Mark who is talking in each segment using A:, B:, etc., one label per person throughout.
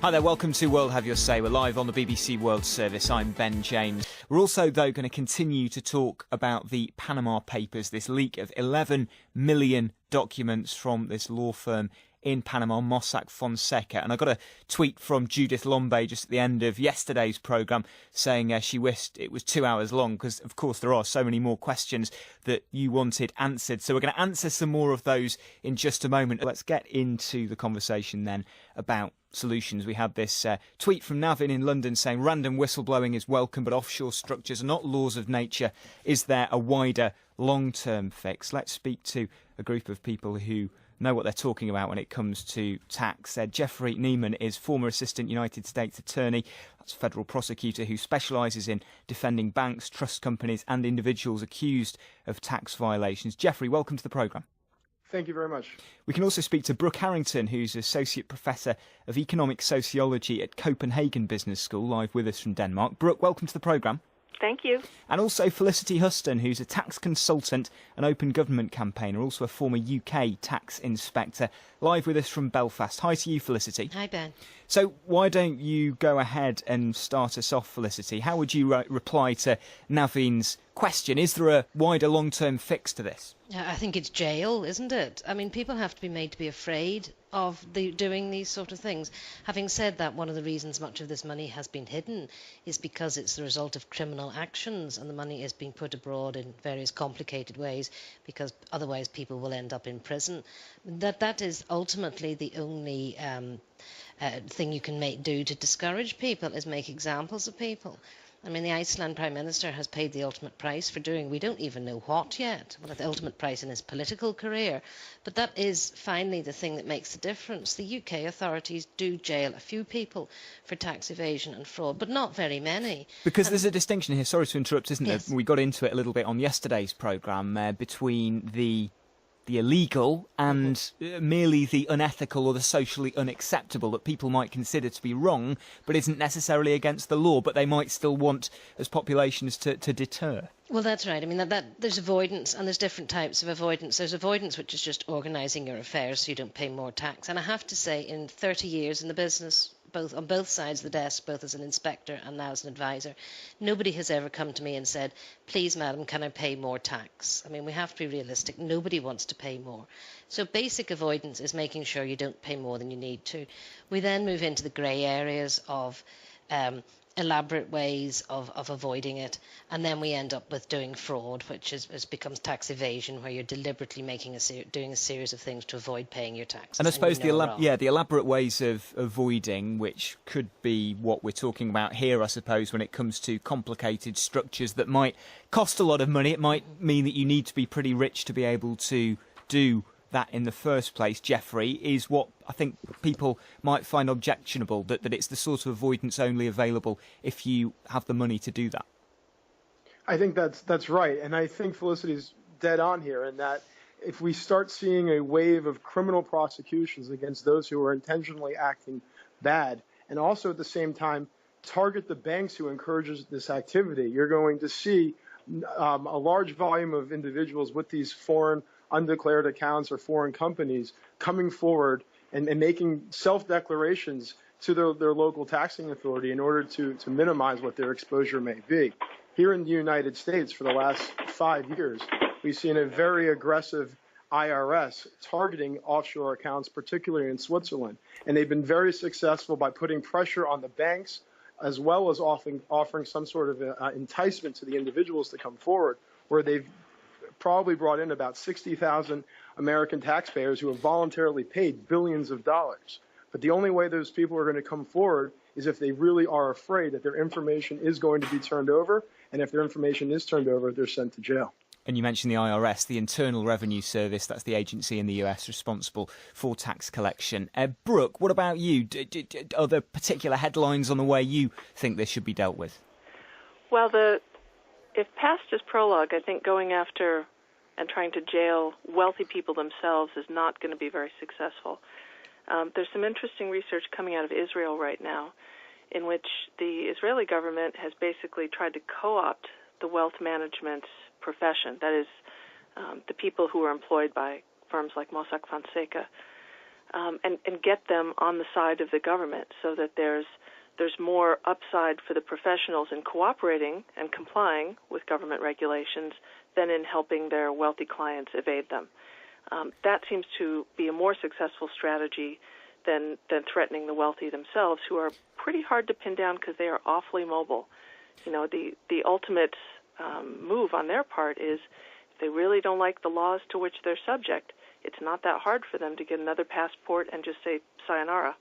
A: Hi there, welcome to World Have Your Say. We're live on the BBC World Service. I'm Ben James. We're also, though, going to continue to talk about the Panama Papers, this leak of 11 million documents from this law firm in Panama, Mossack Fonseca. And I got a tweet from Judith Lombay just at the end of yesterday's programme saying she wished it was 2 hours long because, of course, there are so many more questions that you wanted answered. So we're going to answer some more of those in just a moment. Let's get into the conversation then about solutions. We had this tweet from Navin in London saying random whistleblowing is welcome, but offshore structures are not laws of nature. Is there a wider long-term fix? Let's speak to a group of people who know what they're talking about when it comes to tax. Jeffrey Neiman is former Assistant United States Attorney, that's a federal prosecutor who specialises in defending banks, trust companies and individuals accused of tax violations. Jeffrey, welcome to the programme.
B: Thank you very much.
A: We can also speak to Brooke Harrington, who's Associate Professor of Economic Sociology at Copenhagen Business School, live with us from Denmark. Brooke, welcome to the programme.
C: Thank you.
A: And also Felicity Huston, who's a tax consultant and open government campaigner, also a former UK tax inspector, live with us from Belfast. Hi to you, Felicity.
D: Hi, Ben.
A: So why don't you go ahead and start us off, Felicity? How would you reply to Navin's question? Is there a wider long-term fix to this?
D: I think it's jail, isn't it? I mean, people have to be made to be afraid of doing these sort of things. Having said that, one of the reasons much of this money has been hidden is because it's the result of criminal actions, and the money is being put abroad in various complicated ways because otherwise people will end up in prison. That is ultimately the only thing you can do to discourage people, is make examples of people. I mean, the Iceland Prime Minister has paid the ultimate price for doing, we don't even know what yet, well, the ultimate price in his political career. But that is finally the thing that makes the difference. The UK authorities do jail a few people for tax evasion and fraud, but not very many.
A: Because there's a distinction here, sorry to interrupt, isn't
D: Yes.
A: there? We got into it a little bit on yesterday's programme between the illegal and merely the unethical or the socially unacceptable that people might consider to be wrong, but isn't necessarily against the law, but they might still want as populations to deter.
D: Well, that's right. I mean, that there's avoidance, and there's different types of avoidance. There's avoidance, which is just organising your affairs so you don't pay more tax. And I have to say, in 30 years in the business, on both sides of the desk, both as an inspector and now as an advisor, nobody has ever come to me and said, please, madam, can I pay more tax? I mean, we have to be realistic. Nobody wants to pay more. So basic avoidance is making sure you don't pay more than you need to. We then move into the grey areas of elaborate ways of avoiding it, and then we end up with doing fraud, which becomes tax evasion, where you're deliberately doing a series of things to avoid paying your taxes.
A: And I suppose the elaborate ways of avoiding, which could be what we're talking about here, I suppose, when it comes to complicated structures that might cost a lot of money. It might mean that you need to be pretty rich to be able to do that in the first place, Jeffrey, is what I think people might find objectionable, that it's the sort of avoidance only available if you have the money to do that.
B: I think that's right, and I think Felicity's dead on here in that if we start seeing a wave of criminal prosecutions against those who are intentionally acting bad, and also at the same time target the banks who encourages this activity, you're going to see a large volume of individuals with these foreign undeclared accounts or foreign companies coming forward and making self-declarations to their local taxing authority in order to minimize what their exposure may be. Here in the United States, for the last 5 years, we've seen a very aggressive IRS targeting offshore accounts, particularly in Switzerland. And they've been very successful by putting pressure on the banks, as well as offering some sort of enticement to the individuals to come forward, where they've probably brought in about 60,000 American taxpayers who have voluntarily paid billions of dollars. But the only way those people are going to come forward is if they really are afraid that their information is going to be turned over, and if their information is turned over, they're sent to jail.
A: And you mentioned the IRS, the Internal Revenue Service. That's the agency in the US responsible for tax collection. Brooke, what about you? Are there particular headlines on the way you think this should be dealt with?
C: Well, if past is prologue, I think going after and trying to jail wealthy people themselves is not going to be very successful. There's some interesting research coming out of Israel right now in which the Israeli government has basically tried to co-opt the wealth management profession, that is, the people who are employed by firms like Mossack Fonseca, and get them on the side of the government so that there's more upside for the professionals in cooperating and complying with government regulations than in helping their wealthy clients evade them. That seems to be a more successful strategy than threatening the wealthy themselves, who are pretty hard to pin down because they are awfully mobile. You know, the ultimate move on their part is if they really don't like the laws to which they're subject, it's not that hard for them to get another passport and just say sayonara.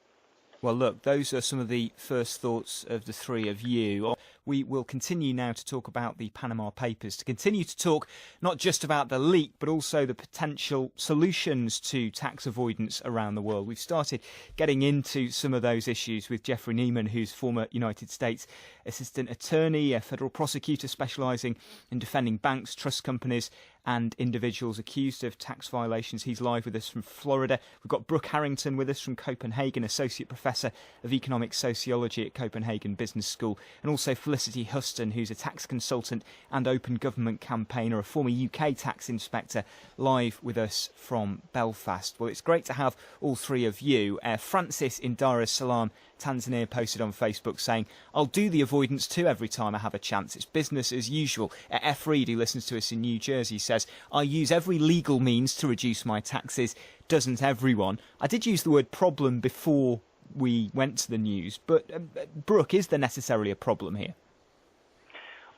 A: Well, look, those are some of the first thoughts of the three of you. We will continue now to talk about the Panama Papers, to continue to talk not just about the leak, but also the potential solutions to tax avoidance around the world. We've started getting into some of those issues with Jeffrey Neiman, who's former United States Assistant Attorney, a federal prosecutor specialising in defending banks, trust companies and individuals accused of tax violations. He's live with us from Florida. We've got Brooke Harrington with us from Copenhagen, Associate Professor of Economic Sociology at Copenhagen Business School, and also Felicity Huston, who's a tax consultant and open government campaigner, a former UK tax inspector, live with us from Belfast. Well, it's great to have all three of you. Francis in Dar es Salaam, Tanzania, posted on Facebook saying, "I'll do the avoidance too every time I have a chance. It's business as usual." F. Reed, who listens to us in New Jersey, says, "I use every legal means to reduce my taxes. Doesn't everyone?" I did use the word problem before we went to the news, but Brooke, is there necessarily a problem here?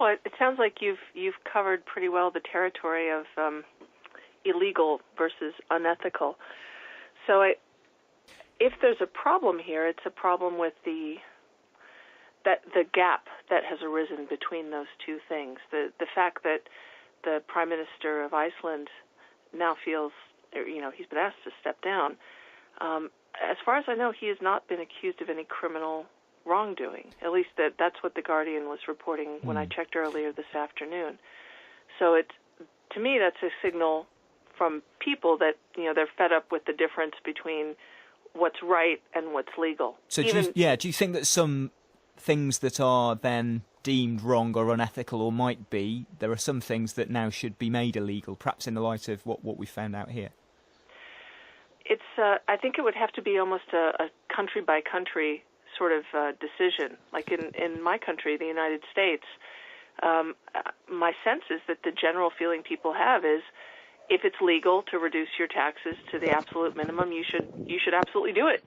C: Well, it sounds like you've covered pretty well the territory of illegal versus unethical. So if there's a problem here, it's a problem with the gap that has arisen between those two things. The fact that the Prime Minister of Iceland now feels, he's been asked to step down. As far as I know, he has not been accused of any criminal wrongdoing. At least that's what The Guardian was reporting when I checked earlier this afternoon. So to me, that's a signal from people that, they're fed up with the difference between what's right and what's legal.
A: So do you think that some things that are then deemed wrong or unethical, or might be, there are some things that now should be made illegal, perhaps in the light of what we found out here?
C: I think it would have to be almost a country-by-country sort of decision. Like in my country, the United States, my sense is that the general feeling people have is, if it's legal to reduce your taxes to the absolute minimum, you should absolutely do it.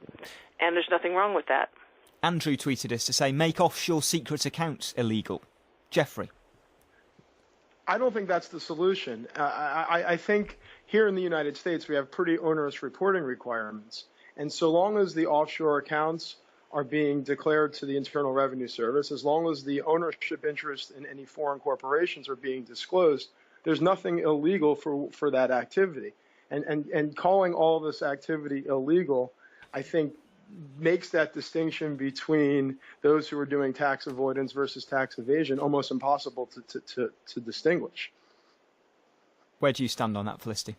C: And there's nothing wrong with that.
A: Andrew tweeted us to say, make offshore secret accounts illegal. Jeffrey?
B: I don't think that's the solution. I think here in the United States, we have pretty onerous reporting requirements. And so long as the offshore accounts are being declared to the Internal Revenue Service, as long as the ownership interest in any foreign corporations are being disclosed, there's nothing illegal for that activity. And calling all this activity illegal, I think, makes that distinction between those who are doing tax avoidance versus tax evasion almost impossible to distinguish.
A: Where do you stand on that, Felicity?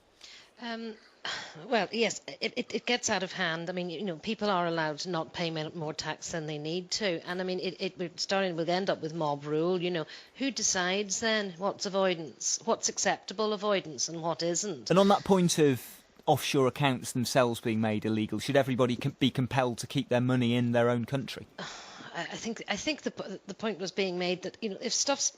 D: Well, yes, it gets out of hand. I mean, people are allowed to not pay more tax than they need to. And I mean, we'll end up with mob rule. Who decides then what's avoidance, what's acceptable avoidance and what isn't?
A: And on that point of offshore accounts themselves being made illegal, should everybody be compelled to keep their money in their own country?
D: I think the point was being made that, if stuff's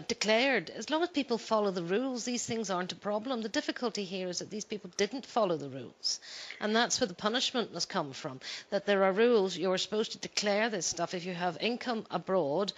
D: declared, as long as people follow the rules, these things aren't a problem. The difficulty here is that these people didn't follow the rules, and that's where the punishment must come from. That there are rules. You're supposed to declare this stuff. If you have income abroad,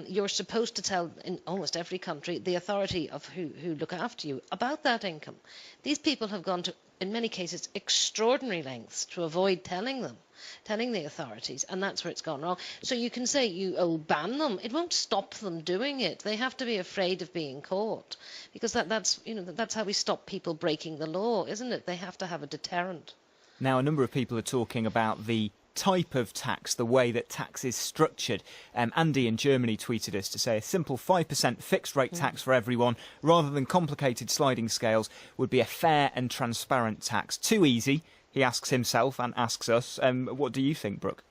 D: you're supposed to tell, in almost every country, the authority of who look after you about that income. These people have gone to, in many cases, extraordinary lengths to avoid telling the authorities, and that's where it's gone wrong. So you can say you'll ban them. It won't stop them doing it. They have to be afraid of being caught, because that's how we stop people breaking the law, isn't it? They have to have a deterrent.
A: Now, a number of people are talking about the type of tax, the way that tax is structured. Andy in Germany tweeted us to say a simple 5% fixed rate tax for everyone, rather than complicated sliding scales, would be a fair and transparent tax. Too easy, he asks himself and asks us. What do you think, Brooke?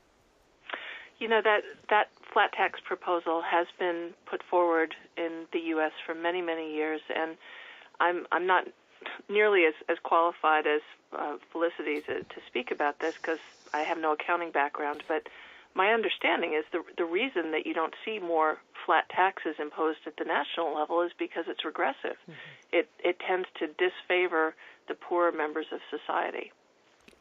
C: That flat tax proposal has been put forward in the U.S. for many, many years, and I'm not nearly as qualified as Felicity to speak about this because I have no accounting background, but my understanding is the reason that you don't see more flat taxes imposed at the national level is because it's regressive. Mm-hmm. It tends to disfavor the poorer members of society.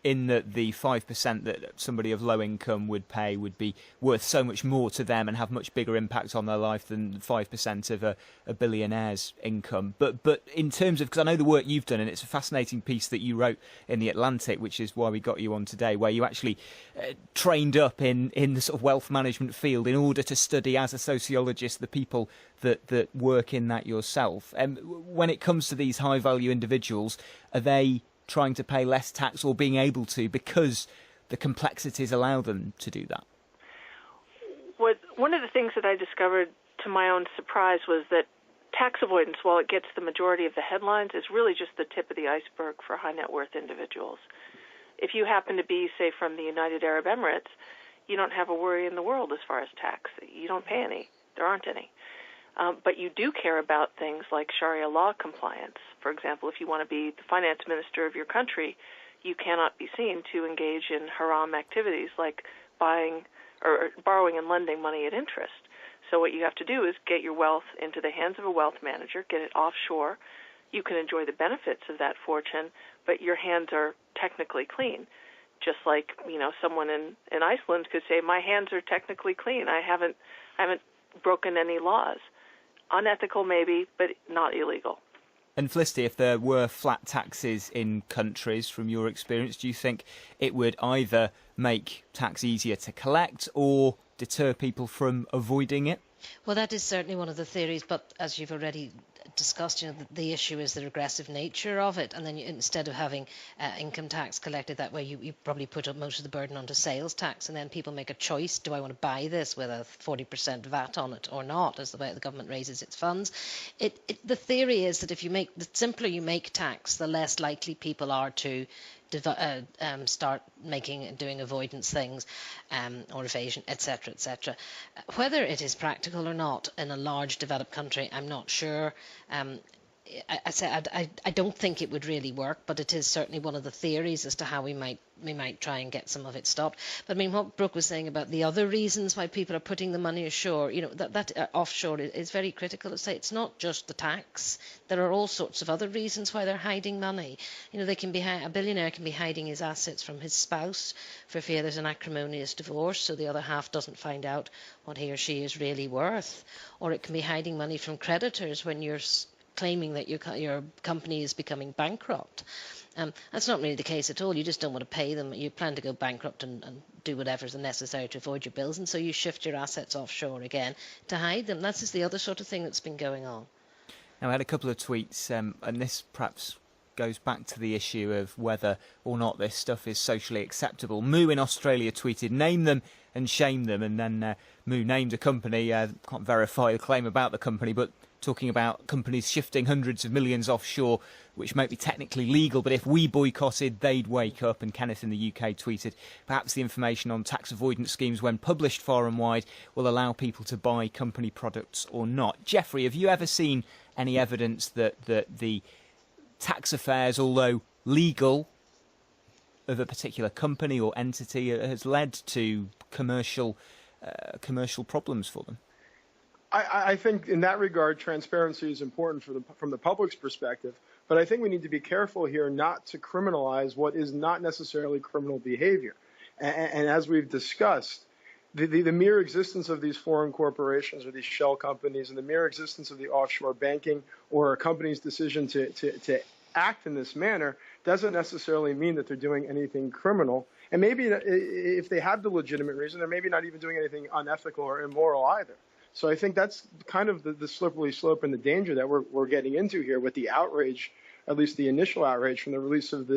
A: In that the 5% that somebody of low income would pay would be worth so much more to them and have much bigger impact on their life than 5% of a billionaire's income. But in terms of, because I know the work you've done, and it's a fascinating piece that you wrote in The Atlantic, which is why we got you on today, where you actually trained up in the sort of wealth management field in order to study as a sociologist the people that work in that yourself. When it comes to these high value individuals, are they trying to pay less tax or being able to because the complexities allow them to do that?
C: One of the things that I discovered to my own surprise was that tax avoidance, while it gets the majority of the headlines, is really just the tip of the iceberg for high net worth individuals. If you happen to be, say, from the United Arab Emirates, you don't have a worry in the world as far as tax. You don't pay any. There aren't any. But you do care about things like Sharia law compliance. For example, if you want to be the finance minister of your country, you cannot be seen to engage in haram activities like buying or borrowing and lending money at interest. So what you have to do is get your wealth into the hands of a wealth manager, get it offshore. You can enjoy the benefits of that fortune, but your hands are technically clean. Just like, someone in Iceland could say, my hands are technically clean. I haven't broken any laws. Unethical maybe, but not illegal.
A: And Felicity, if there were flat taxes in countries, from your experience, do you think it would either make tax easier to collect or deter people from avoiding it?
D: Well, that is certainly one of the theories, but as you've already discussed, the issue is the regressive nature of it, and then instead of having income tax collected that way, you probably put up most of the burden onto sales tax, and then people make a choice: do I want to buy this with a 40% VAT on it or not, as the way the government raises its funds? The theory is that the simpler you make tax, the less likely people are to start doing avoidance things or evasion, etc., etc. Whether it is practical or not in a large developed country, I'm not sure. I don't think it would really work, but it is certainly one of the theories as to how we might try and get some of it stopped. But I mean, what Brooke was saying about the other reasons why people are putting the money ashore, that offshore is very critical to say. It's not just the tax. There are all sorts of other reasons why they're hiding money. They can be a billionaire can be hiding his assets from his spouse for fear there's an acrimonious divorce, so the other half doesn't find out what he or she is really worth. Or it can be hiding money from creditors when you're claiming that your company is becoming bankrupt. That's not really the case at all. You just don't want to pay them. You plan to go bankrupt and do whatever is necessary to avoid your bills, and so you shift your assets offshore again to hide them. That's just the other sort of thing that's been going on.
A: Now, I had a couple of tweets, and this perhaps goes back to the issue of whether or not this stuff is socially acceptable. Moo in Australia tweeted, "Name them and shame them," and then Moo named a company. Can't verify the claim about the company, but talking about companies shifting hundreds of millions offshore, which might be technically legal, but if we boycotted, they'd wake up. And Kenneth in the UK tweeted, "Perhaps the information on tax avoidance schemes, when published far and wide, will allow people to buy company products or not." Jeffrey, have you ever seen any evidence that the tax affairs, although legal, of a particular company or entity has led to commercial problems for them?
B: I think in that regard, transparency is important from the public's perspective, but I think we need to be careful here not to criminalize what is not necessarily criminal behavior. And as we've discussed, the mere existence of these foreign corporations or these shell companies and the mere existence of the offshore banking or a company's decision to act in this manner doesn't necessarily mean that they're doing anything criminal. And maybe if they have the legitimate reason, they're maybe not even doing anything unethical or immoral either. So I think that's kind of the slippery slope and the danger that we're getting into here with the outrage, at least the initial outrage from the release of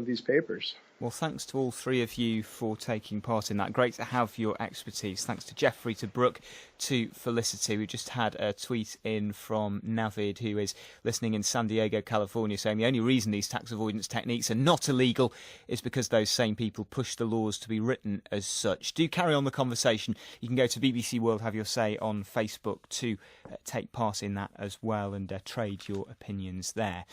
B: these papers.
A: Well, thanks to all three of you for taking part in that. Great to have your expertise. Thanks to Jeffrey, to Brooke, to Felicity. We just had a tweet in from Navid, who is listening in San Diego, California, saying the only reason these tax avoidance techniques are not illegal is because those same people push the laws to be written as such. Do carry on the conversation. You can go to BBC World Have Your Say on Facebook to take part in that as well and trade your opinions there.